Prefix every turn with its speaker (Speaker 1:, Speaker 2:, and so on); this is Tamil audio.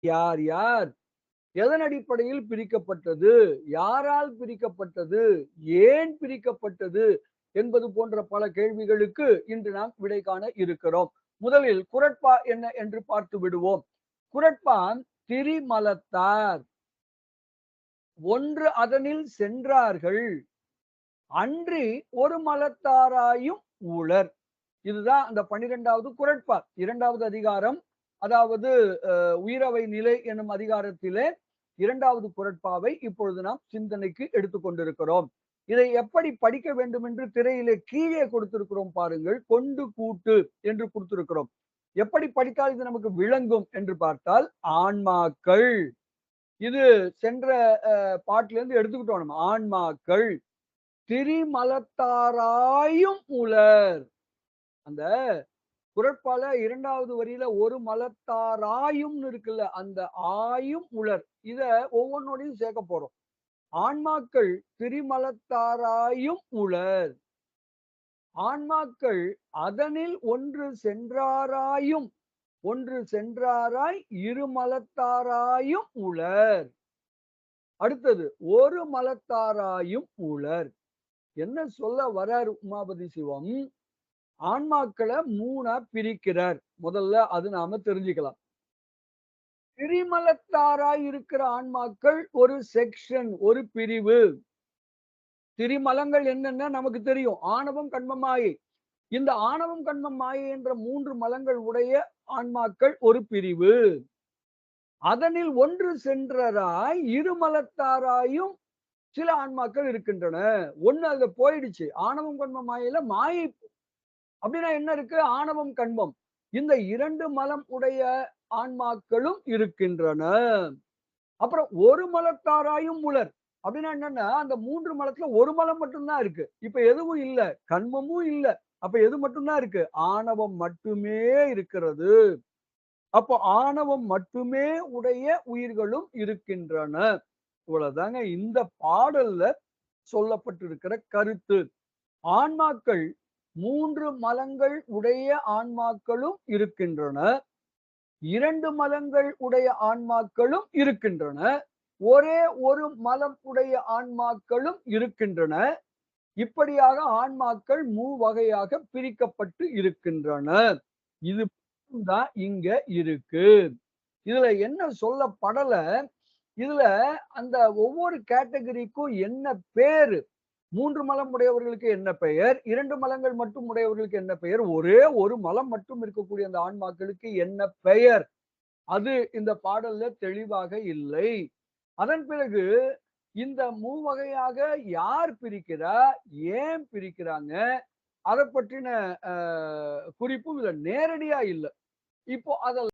Speaker 1: யார் யார் எதன் அடிப்படையில் பிரிக்கப்பட்டது, யாரால் பிரிக்கப்பட்டது, ஏன் பிரிக்கப்பட்டது என்பது போன்ற பல கேள்விகளுக்கு இன்று நாம் விடை காண இருக்கிறோம். முதலில் குறட்பா என்ன என்று பார்த்து விடுவோம். குறட்பா திரிமலத்தார் ஒன்று அதனில் சென்றார்கள் அன்றி ஒரு மலத்தாராயும் உளர். இதுதான் அந்த 12வது குறட்பா. 2வது அதிகாரம், அதாவது உயிரவை நிலை எனும் அதிகாரத்திலே 2வது குறட்பாவை இப்பொழுது நாம் சிந்தனைக்கு எடுத்துக் கொண்டிருக்கிறோம். இதை எப்படி படிக்க வேண்டும் என்று திரையிலே கீழே கொடுத்திருக்கிறோம் பாருங்கள். கொண்டு கூட்டு என்று கொடுத்திருக்கிறோம். எப்படி படித்தால் இது நமக்கு விளங்கும் என்று பார்த்தால், ஆன்மாக்கள். இது சென்ற பாட்டிலிருந்து எடுத்துக்கிட்டோம் நம்ம. ஆன்மாக்கள் திரிமலத்தாராயும் உளர். அந்த குறட்பால 2வது வரியில ஒரு மலத்தாராயும்னு இருக்குல்ல, அந்த ஆயும் உளர். இத ஒவ்வொன்னோடையும் சேர்க்க போறோம். ஆன்மாக்கள் திரிமலத்தாராயும் உளர். ஆன்மாக்கள் அதனில் ஒன்று சென்றாராயும், ஒன்று சென்றாராய் இருமலத்தாராயும் உளர். அடுத்தது ஒரு மலத்தாராயும் உளர். என்ன சொல்ல வரார் உமாபதி சிவம்? ஆன்மாக்களை 3ஆ பிரிக்கிறார். முதல்ல அது நாம தெரிஞ்சுக்கலாம். திரிமலத்தாராய் இருக்கிற ஆன்மாக்கள் ஒரு செக்ஷன், ஒரு பிரிவு. திரிமலங்கள் என்னென்ன நமக்கு தெரியும். ஆணவம், கன்மம், மாயை. இந்த ஆணவம், கன்மம், மாயை என்ற 3 மலங்கள் உடைய ஆன்மாக்கள் ஒரு பிரிவு. அதனில் ஒன்று சென்றராய் இருமலத்தாராயும் சில ஆன்மாக்கள் இருக்கின்றன. ஒண்ணு அதுல போயிடுச்சு. ஆணவம், கன்மம், மாயையில மாயை. அப்படின்னா என்ன இருக்கு? ஆணவம், கன்மம். இந்த 2 மலம் உடைய ஆன்மாக்களும் இருக்கின்றன. அப்புறம் ஒரு மலத்தாராயும் உளர். அப்படின்னா என்னன்னா, அந்த 3 மலத்துல ஒரு மலம் மட்டும் தான் இருக்கு. இப்ப எதுவும் இல்ல. கன்மமும் இல்ல. அப்ப எது மட்டும் தான் இருக்கு? ஆணவம் மட்டுமே இருக்கிறது. அப்போ ஆணவம் மட்டுமே உடைய உயிர்களும் இருக்கின்றன. இவ்வளவுதாங்க இந்த பாடல்ல சொல்லப்பட்டிருக்கிற கருத்து. ஆன்மாக்கள் 3 மலங்கள் உடைய ஆன்மாக்களும் இருக்கின்றன. 2 மலங்கள் உடைய ஆன்மாக்களும் இருக்கின்றன. ஒரே ஒரு மலம் உடைய ஆன்மாக்களும் இருக்கின்றன. இப்படியாக ஆன்மாக்கள் மூவகையாக பிரிக்கப்பட்டு இருக்கின்றன. இது தான் இங்க இருக்கு. இதுல என்ன சொல்லப்படல, இதுல அந்த ஒவ்வொரு கேட்டகரிக்கும் என்ன பேரு? 3 மலம் உடையவர்களுக்கு என்ன பெயர்? 2 மலங்கள் மட்டும் உடையவர்களுக்கு என்ன பெயர்? ஒரே ஒரு மலம் மட்டும் இருக்கக்கூடிய அந்த ஆன்மாக்களுக்கு என்ன பெயர்? அது இந்த பாடல்ல தெளிவாக இல்லை. அதன் பிறகு இந்த மூவகையாக யார் பிரிக்கிறா? ஏன் பிரிக்கிறாங்க? அத பற்றின குறிப்பும் இதுல நேரடியா இல்ல. இப்போ அத